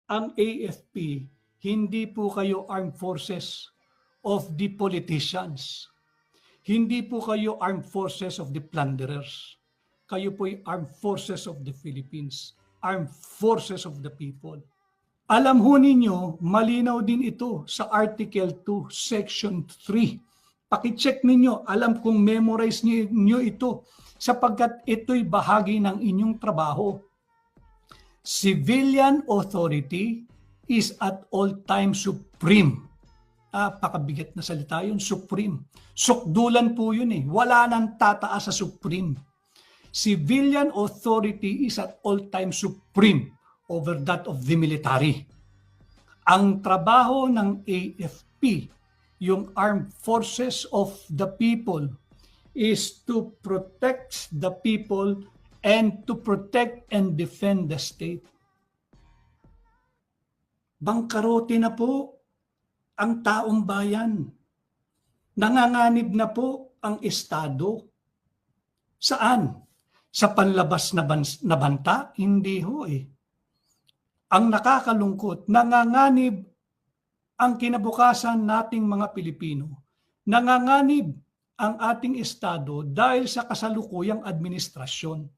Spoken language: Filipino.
ang AFP, hindi po kayo armed forces of the politicians. Hindi po kayo armed forces of the plunderers. Kayo po'y armed forces of the Philippines. Armed forces of the people. Alam ho ninyo, malinaw din ito sa Article 2, Section 3. Pakicheck ninyo, alam kong memorize niyo ito sapagkat ito'y bahagi ng inyong trabaho. Civilian authority is at all times supreme. Pakabigat na salita yun, supreme. Sukdulan po yun eh. Wala nang tataas sa supreme. Civilian authority is at all times supreme over that of the military. Ang trabaho ng AFP, yung Armed Forces of the People, is to protect the people and to protect and defend the state. Bangkarote na po ang taong bayan. Nanganganib na po ang Estado. Saan? Sa panlabas na banta? Hindi ho eh. Ang nakakalungkot, nanganganib ang kinabukasan nating mga Pilipino. Nanganganib ang ating Estado dahil sa kasalukuyang administrasyon.